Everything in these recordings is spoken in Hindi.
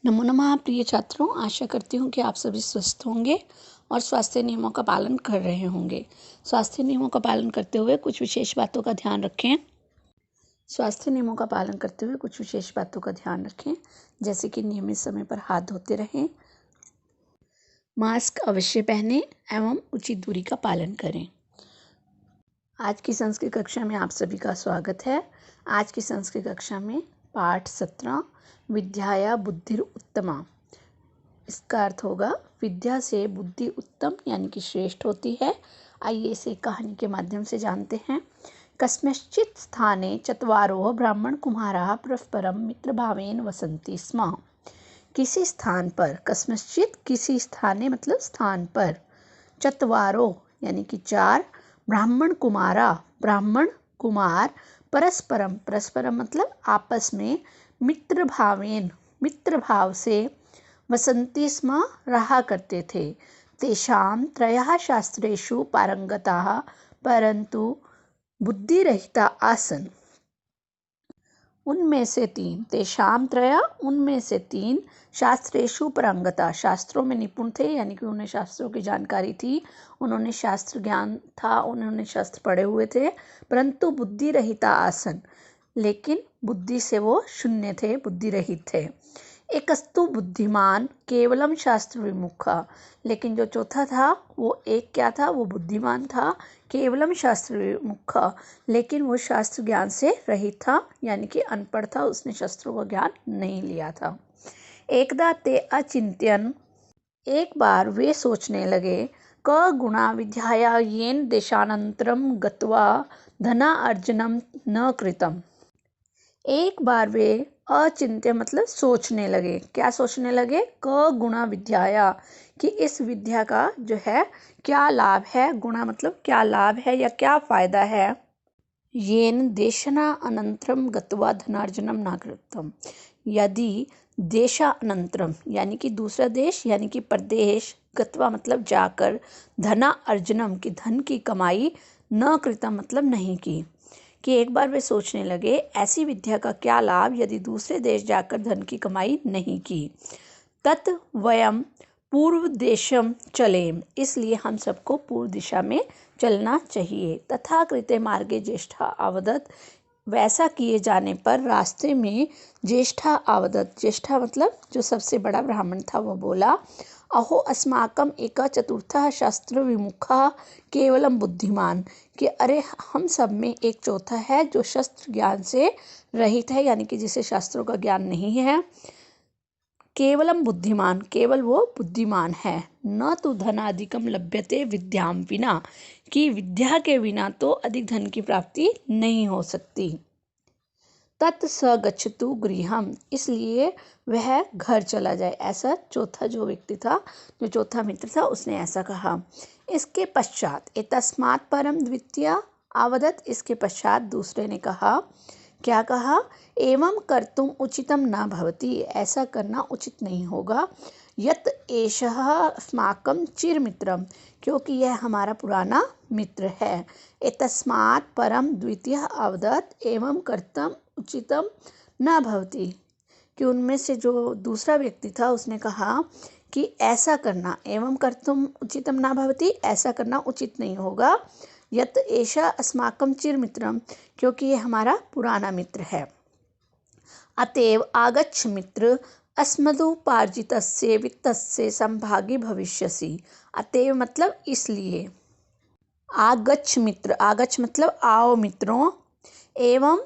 नमो नमः प्रिय छात्रों, आशा करती हूँ कि आप सभी स्वस्थ होंगे और स्वास्थ्य नियमों का पालन कर रहे होंगे। स्वास्थ्य नियमों का पालन करते हुए कुछ विशेष बातों का ध्यान रखें। स्वास्थ्य नियमों का पालन करते हुए कुछ विशेष बातों का ध्यान रखें, जैसे कि नियमित समय पर हाथ धोते रहें, मास्क अवश्य पहनें एवं उचित दूरी का पालन करें। आज की संस्कृत कक्षा में आप सभी का स्वागत है। आज की संस्कृत कक्षा में पाठ 17 विद्याया बुद्धिर उत्तमा। इसका अर्थ होगा विद्या से बुद्धि उत्तम यानी कि श्रेष्ठ होती है। आइए इसे कहानी के माध्यम से जानते हैं। कस्मिंश्चित् स्थाने चत्वारो ब्राह्मण कुमाराः परस्परं मित्रभावेन वसन्ति स्म। किसी स्थान पर, कस्मिंश्चित् किसी स्थाने मतलब स्थान पर, चत्वारो यानी कि चार, ब्राह्मण कुमार परस्परम, परस्परम मतलब आपस में, मित्र भाव से, वसन्ति स्म रहा करते थे। तेषां त्रयः शास्त्रेषु पारंगताः परंतु बुद्धिरहिता आसन्। उनमें से तीन शास्त्रेषु पारंगता, शास्त्रों में निपुण थे यानी कि उन्हें शास्त्रों की जानकारी थी, उन्होंने शास्त्र ज्ञान था, उन्होंने शास्त्र पढ़े हुए थे, परंतु बुद्धि रहिता आसन, लेकिन बुद्धि से वो शून्य थे, बुद्धि रहित थे। एकस्तु बुद्धिमान केवलम शास्त्र विमुखा, लेकिन जो चौथा था वो एक क्या था, वो बुद्धिमान था, केवलम शास्त्र विमुखा, लेकिन वो शास्त्र ज्ञान से रहित था यानी कि अनपढ़ था, उसने शास्त्रों का ज्ञान नहीं लिया था। एकदा ते अचिंत्यन, एक बार वे सोचने लगे, क गुणा विद्याया येन देशानंतरम गत्वा धना अर्जनम न कृतम। एक बार वे अचिंत्य मतलब सोचने लगे, क्या सोचने लगे, क गुणा विद्याया, कि इस विद्या का जो है क्या लाभ है, गुणा मतलब क्या लाभ है या क्या फायदा है। येन देशना अनंतरम गत्वा धनार्जनम न कृतम, यदि देशानंतरम यानी कि दूसरा देश यानी कि प्रदेश, गत्वा मतलब जाकर, धना अर्जनम की धन की कमाई, न कृतम मतलब नहीं की, कि एक बार वे सोचने लगे ऐसी विद्या का क्या लाभ यदि दूसरे देश जाकर धन की कमाई नहीं की। तत् वयम पूर्व देशम चलेम, इसलिए हम सबको पूर्व दिशा में चलना चाहिए। तथा कृते मार्गे ज्येष्ठा आवदत, वैसा किए जाने पर रास्ते में ज्येष्ठा आवदत, ज्येष्ठा मतलब जो सबसे बड़ा ब्राह्मण था, वो बोला, अहो अस्माकम एका चतुर्थः शास्त्र विमुखः केवलम बुद्धिमान, कि अरे हम सब में एक चौथा है जो शस्त्र ज्ञान से रहित है यानी कि जिसे शास्त्रों का ज्ञान नहीं है। केवलम बुद्धिमान, केवल वो बुद्धिमान है। न तो धनाधिकम लभ्यते विद्याम विना, कि विद्या के बिना तो अधिक धन की प्राप्ति नहीं हो सकती। तत् स गच्छतु गृहम, इसलिए वह घर चला जाए, ऐसा चौथा जो व्यक्ति था, जो चौथा मित्र था, उसने ऐसा कहा। इसके पश्चात एतस्मात् परम द्वितीय आवदत, इसके पश्चात दूसरे ने कहा, क्या कहा, एवं कर्तुम उचितम न भवति, ऐसा करना उचित नहीं होगा, यत एषः अस्माकं चिरमित्रम, क्योंकि यह हमारा पुराना मित्र है। एतस्मात् परम द्वितीय अवदत एवं कर्तुम उचितम न भवति, कि उनमें से जो दूसरा व्यक्ति था उसने कहा कि ऐसा करना, एवं कर्तुम उचितम न भवति, ऐसा करना उचित नहीं होगा, यत एषा अस्माकं चिरमित्रम, क्योंकि ये हमारा पुराना मित्र है। अतएव आगच्छ मित्र अस्मदुपार्जितस्य वित्तस्य संभागी भविष्यसि, अतएव मतलब इसलिए, आगच्छ मित्र, आगच्छ मतलब आओ मित्रों, एवं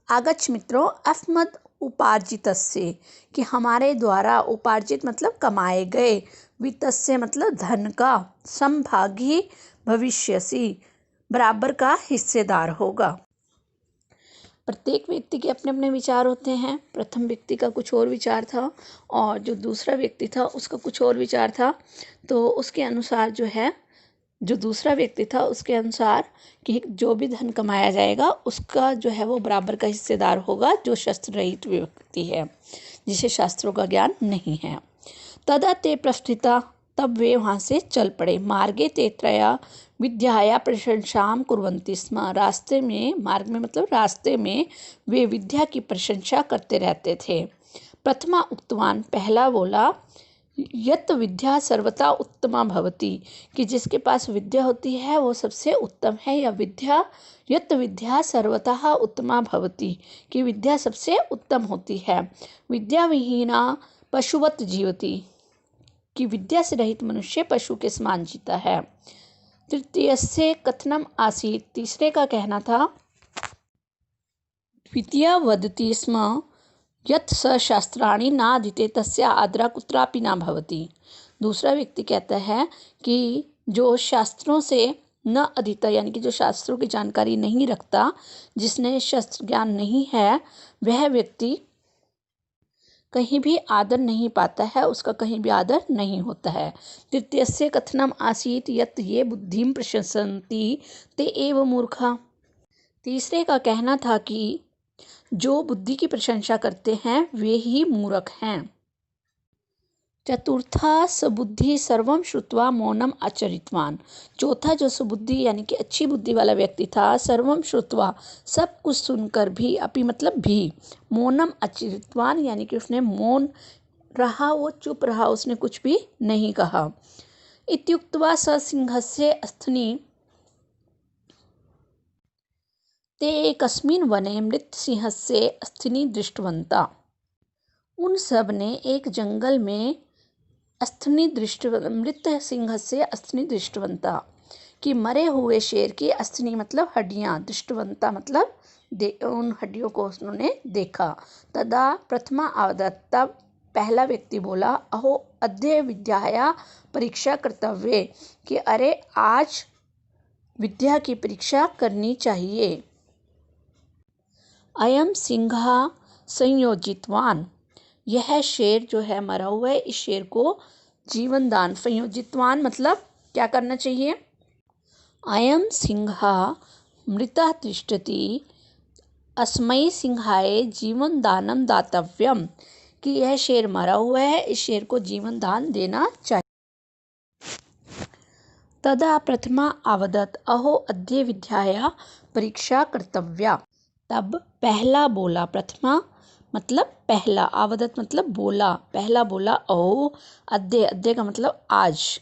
आगच्छ मित्रों अस्मद उपार्जितस्य, कि हमारे द्वारा, उपार्जित मतलब कमाए गए, वित्तस्य मतलब धन का, संभागी भविष्यसि बराबर का हिस्सेदार होगा। प्रत्येक व्यक्ति के अपने अपने विचार होते हैं। प्रथम व्यक्ति का कुछ और विचार था और जो दूसरा व्यक्ति था उसका कुछ और विचार था। तो उसके अनुसार जो है, जो दूसरा व्यक्ति था उसके अनुसार कि जो भी धन कमाया जाएगा उसका जो है वो बराबर का हिस्सेदार होगा, जो शस्त्र रहित व्यक्ति है, जिसे शास्त्रों का ज्ञान नहीं है। तदा ते प्रस्थिता, तब वे वहाँ से चल पड़े। मार्गे ते त्रया विद्याया प्रशंसाम कुर्वन्ति स्म, रास्ते में, मार्ग में मतलब रास्ते में, वे विद्या की प्रशंसा करते रहते थे। प्रथमा उक्तवान, पहला बोला, यत विद्या सर्वथा उत्तमा भवति, कि जिसके पास विद्या होती है वो सबसे उत्तम है, या यत विद्या सर्वतः उत्तमा भवति, कि विद्या सबसे उत्तम होती है। विद्या विहीना पशुवत जीवति, कि विद्या से रहित मनुष्य पशु के समान जीता है। तृतीयस्य कथनम आसीत्, तीसरे का कहना था, द्वितीया वदति स्म यत् स शास्त्राणि नाधीते तस्य आदरा कुत्रापि न भवति। दूसरा व्यक्ति कहता है कि जो शास्त्रों से न अधीता, यानी कि जो शास्त्रों की जानकारी नहीं रखता, जिसने शस्त्र ज्ञान नहीं है, वह व्यक्ति कहीं भी आदर नहीं पाता है, उसका कहीं भी आदर नहीं होता है। तृतीयस्य कथनम आसीत् यत् ये बुद्धिं प्रशंसन्ति ते एव मूर्खा, तीसरे का कहना था कि जो बुद्धि की प्रशंसा करते हैं वे ही मूर्ख हैं। चतुर्था सुबुद्धि सर्वं श्रुत्वा मौनम आचरितवान, चौथा जो सुबुद्धि यानी कि अच्छी बुद्धि वाला व्यक्ति था, सर्वं श्रुत्वा सब कुछ सुनकर भी, अपि मतलब भी, मौनम आचरितवान यानी कि उसने मौन रहा, वो चुप रहा, उसने कुछ भी नहीं कहा। इत्युक्त्वा स सिंहस्य अस्थनि ते एकस्मिन् वने मृत सिंहस्य अस्थनि दृष्टवन्ता, उन सब ने एक जंगल में मृत सिंह से अस्थनि दृष्टवंता, कि मरे हुए शेर की अस्थनि मतलब हड्डियाँ, दृष्टवंता मतलब उन हड्डियों को उन्होंने देखा। तदा प्रथमा आवदत्, तब पहला व्यक्ति बोला, अहो अद्य विद्याया परीक्षा कर्तव्ये, कि अरे आज विद्या की परीक्षा करनी चाहिए। अयम सिंहा संयोजितवान, यह शेर जो है मरा हुआ है, इस शेर को जीवन दान, संयोजितवान मतलब क्या करना चाहिए। अयम सिंहा मृता तिष्ठति अस्मै सिंहाय जीवन दानम दातव्यम, कि यह शेर मरा हुआ है, इस शेर को जीवन दान देना चाहिए। तदा प्रथमा आवदत्, अहो अद्य विद्याया परीक्षा कर्तव्या, तब पहला बोला, प्रथमा मतलब पहला, आवदत मतलब बोला, पहला बोला, अहो अद्य, अद्य का मतलब आज,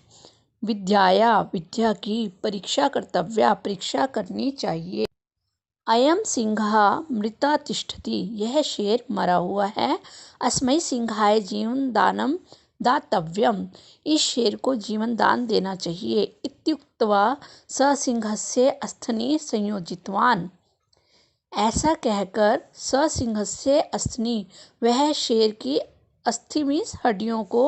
विद्याया विद्या की, परीक्षा कर्तव्या परीक्षा करनी चाहिए। अयम सिंहा मृता तिष्ठति, यह शेर मरा हुआ है, अस्मै सिंहाय जीवन दानम दातव्यम, इस शेर को जीवन दान देना चाहिए। इत्युक्त्वा स सिंहस्य अस्थनि संयोजितवान, ऐसा कहकर स सिंहस्य अस्थनि, वह शेर की अस्थि मीन्स हड्डियों को,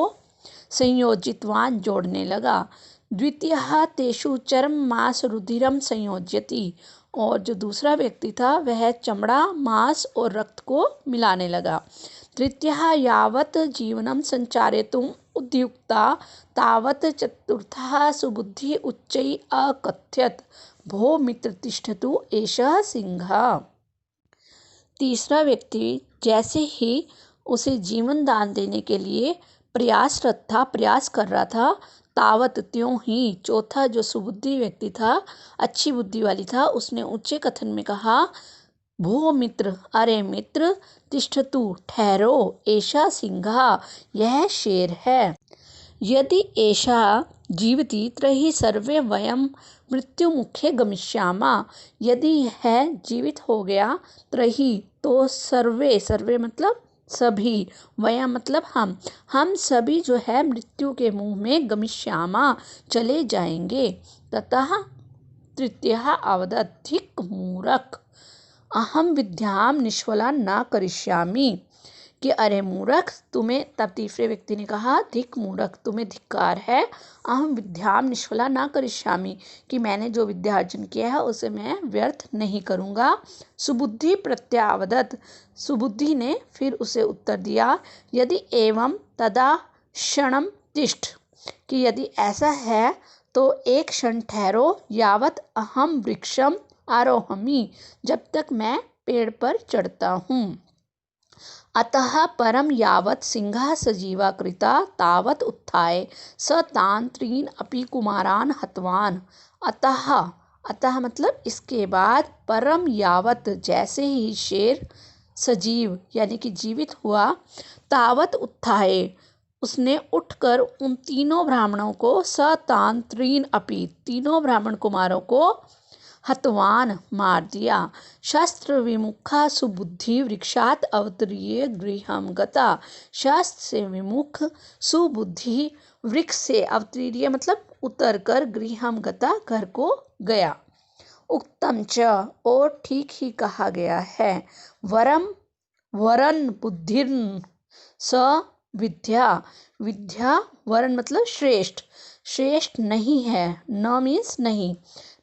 संयोजितवान जोड़ने लगा। द्वितीयः तेषु चर्म मांस रुधिरम संयोज्यति, और जो दूसरा व्यक्ति था वह चमड़ा, मांस और रक्त को मिलाने लगा। तृतीयः यावत् जीवनं संचारयितुम् उद्युक्ता तावत् चतुर्थः सुबुद्धि उच्चैः अकथयत्, भो मित्र तिष्ठतु एषः सिंहः, तीसरा व्यक्ति जैसे ही उसे जीवन दान देने के लिए प्रयासरत था, प्रयास कर रहा था, तावत त्यों ही चौथा जो सुबुद्धि व्यक्ति था, अच्छी बुद्धि वाली था, उसने ऊंचे कथन में कहा, भो मित्र, अरे मित्र, तिष्ठतु ठहरो, एषा सिंहा, यह शेर है। यदि एषा जीवति तर्हि सर्वे वयं मृत्युमुखे गमिष्यामः, यदि यह जीवित हो गया, तर्हि तो सर्वे, सर्वे मतलब सभी, वयं मतलब हम सभी जो है मृत्यु के मुंह में गमिष्यामः चले जाएंगे। ततः तृतीयः आवदत्, धिक् मूर्ख, अहम विद्याम निष्फला न करिष्यामि, कि अरे मूर्ख तुम्हें, तब तीसरे व्यक्ति ने कहा, धिक् मूर्ख, तुम्हें धिक्कार है, अहम विद्याम निष्फला न करिष्यामि, कि मैंने जो विद्या अर्जन किया है उसे मैं व्यर्थ नहीं करूँगा। सुबुद्धि प्रत्यावदत्, सुबुद्धि ने फिर उसे उत्तर दिया, यदि एवं तदा क्षणम तिष्ठ, कि यदि ऐसा है तो एक क्षण ठहरो, यावत अहम वृक्षम आरोहमि, जब तक मैं पेड़ पर चढ़ता हूँ। अतः परम यावत् सिंहः सजीवा कृता तावत् उत्थाय स तान् त्रीन् अपि कुमारान् हतवान्। अतः मतलब इसके बाद, परम यावत् जैसे ही शेर सजीव यानी कि जीवित हुआ, तावत उत्थाय, उसने उठकर उन तीनों ब्राह्मणों को सतान त्रीन अपी, तीनों ब्राह्मण कुमारों को हतवान मार दिया। शस्त्र विमुखा सुबुद्धि वृक्षात अवतरीय गृहम गता, शस्त्र से विमुख सुबुद्धि वृक्ष से अवतरीय मतलब उतर कर गृहम गता घर को गया। उक्तम च और ठीक ही कहा गया है। वरम वरन बुद्धिर्न स विद्या, विद्या वरन मतलब श्रेष्ठ, श्रेष्ठ नहीं है, न मीन्स नहीं,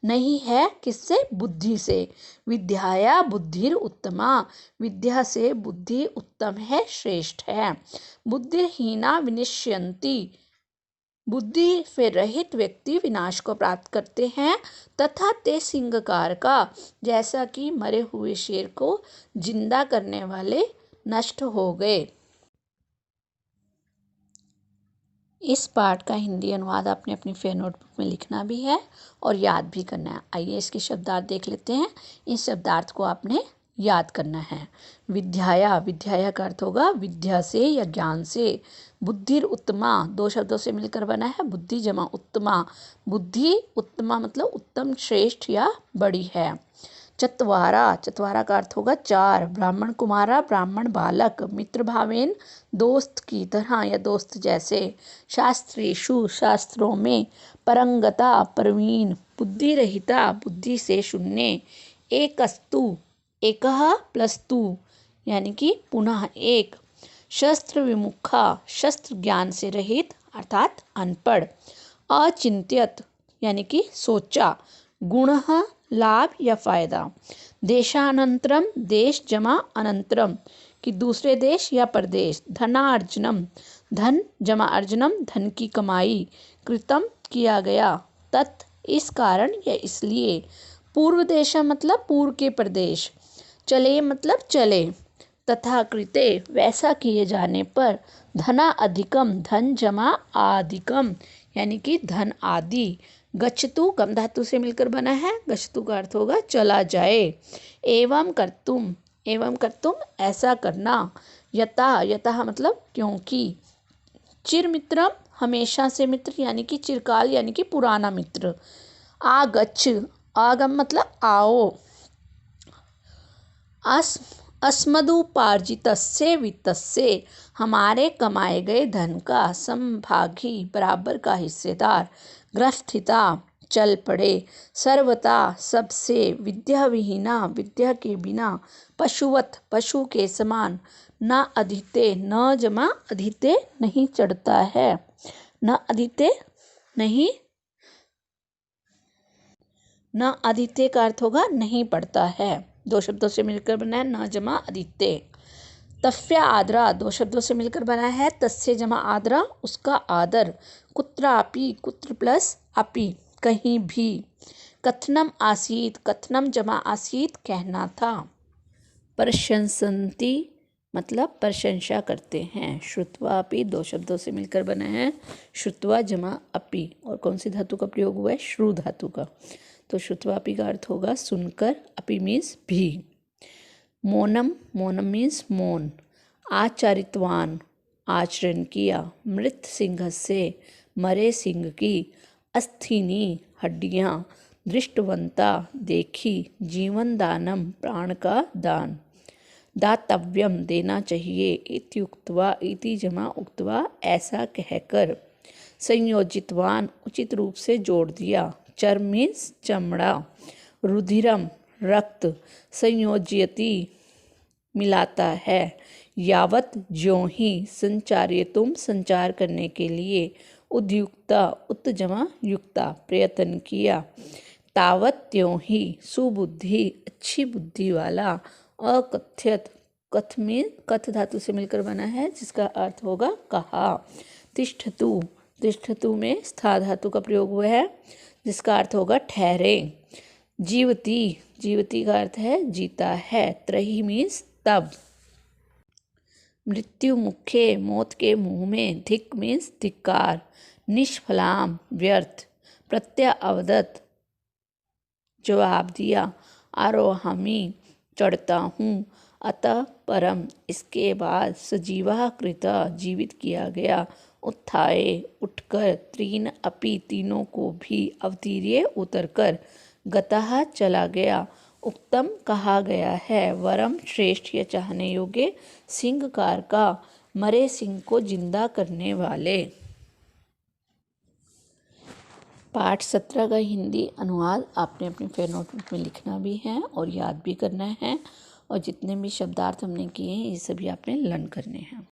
नहीं है किससे, बुद्धि से। विद्याया बुद्धिर उत्तमा, विद्या से बुद्धि उत्तम है, श्रेष्ठ है। बुद्धिहीना विनिश्यन्ति, बुद्धि से रहित व्यक्ति विनाश को प्राप्त करते हैं। तथा ते सिंहकार का, जैसा कि मरे हुए शेर को जिंदा करने वाले नष्ट हो गए। इस पाठ का हिंदी अनुवाद आपने अपनी फेयर नोटबुक में लिखना भी है और याद भी करना है। आइए इसके शब्दार्थ देख लेते हैं। इस शब्दार्थ को आपने याद करना है। विद्याया, विद्याया का अर्थ होगा विद्या से या ज्ञान से। बुद्धिर उत्तमा, दो शब्दों से मिलकर बना है, बुद्धि जमा उत्तमा। बुद्धि उत्तमा मतलब उत्तम, श्रेष्ठ या बड़ी है। चत्वारा, चत्वारा का अर्थ होगा चार। ब्राह्मण कुमारा, ब्राह्मण बालक। मित्र भावेन, दोस्त की तरह या दोस्त जैसे। शास्त्रेषु, शास्त्रों में। परंगता, प्रवीण। बुद्धि रहिता, बुद्धि से शून्य। एकस्तु, एकः प्लस तु यानी कि पुनः एक। शस्त्र विमुखा, शस्त्र ज्ञान से रहित अर्थात अनपढ़। अचिंत्यत यानी कि सोचा। गुणः लाभ या फायदा। देशानंतरम, देश जमा अनंतरम कि दूसरे देश या प्रदेश। धनार्जनम, धन जमा अर्जनम धन की कमाई। कृतम किया गया। तत् इस कारण या इसलिए। पूर्व देशम मतलब पूर्व के प्रदेश। चले मतलब चले। तथा कृते वैसा किए जाने पर। धना अधिकम, धन जमा आदिकम यानी कि धन आदि। गच्छतु गम धातु से मिलकर बना है। गच्छतु का अर्थ होगा चला जाए। एवं कर्तुम, एवं कर्तुम ऐसा करना। यथा, यथा मतलब क्योंकि। चिर मित्रम हमेशा से मित्र यानी कि चिरकाल यानी कि पुराना मित्र। आगच्छ, आगम मतलब आओ। अस्मदुपार्जितस्य वित्तस्य, हमारे कमाए गए धन का। समभागी बराबर का हिस्सेदार। ग्रस्थिता चल पड़े। सर्वता सबसे। विद्या विहीना, विद्या के बिना। पशुवत पशु के समान। न अधिते, न जमा अधिते नहीं चढ़ता है। न अधिते नहीं, न अधिते का अर्थ होगा नहीं पढ़ता है। दो शब्दों से मिलकर बना है न जमा अधिते। तफ्या आदरा, दो शब्दों से मिलकर बना है तस्य जमा आदरा उसका आदर। कुत्रापि, कुत्र प्लस अपि कहीं भी। कथनम आसीत, कथनम जमा आसीत कहना था। प्रशंसन्ति मतलब प्रशंसा करते हैं। श्रुत्वा अपि दो शब्दों से मिलकर बना है श्रुत्वा जमा अपि और कौन सी धातु का प्रयोग हुआ है, श्रु धातु का। तो श्रुत्वा अपि का अर्थ होगा सुनकर, अपि मीन्स भी। मौनम, मौनम मीन्स मौन। आचारितवान आचरण किया। मृत सिंह से मरे सिंह की। अस्थिनी हड्डियाँ। दृष्टवंता देखी। जीवन दानम प्राण का दान। दातव्यम देना चाहिए। इत्युक्त्वा, इति जमा उक्त्वा ऐसा कहकर। संयोजितवान उचित रूप से जोड़ दिया। चर्म मीन्स चमड़ा। रुधिरम रक्त। संयोज्यति मिलाता है। यावत ज्यों ही। संचार्यतुम संचार करने के लिए। उद्युक्ता उत जमा युक्ता प्रयत्न किया। तावत त्यों ही। सुबुद्धि अच्छी बुद्धि वाला। अकथ्यत, कथ में कथ धातु से मिलकर बना है जिसका अर्थ होगा कहा। तिष्ठतु, तिष्ठतु में स्था धातु का प्रयोग हुआ है जिसका अर्थ होगा ठहरे। जीवती, जीवती का अर्थ है जीता है। त्रही मीन्स तब। मृत्यु मुखे, मौत के मुंह में। धिक मीन्स धिक्कार। निष्फलाम व्यर्थ। प्रत्यय अवदत जवाब दिया। आरोहमी चढ़ता हूँ। अतः परम, इसके बाद सजीवा कृता, जीवित किया गया, उत्थाय, उठकर, त्रीन अपि, तीनों को भी, अवतीर्य, उतरकर, गतः, चला गया, उक्तम, कहा गया है, वरम, श्रेष्ठ या चाहने योग्य, सिंहकार का, मरे सिंह को जिंदा करने वाले। पाठ 17 का हिंदी अनुवाद आपने अपने फेयर नोटबुक में लिखना भी है और याद भी करना है, और जितने भी शब्दार्थ हमने किए हैं ये सभी आपने लर्न करने हैं।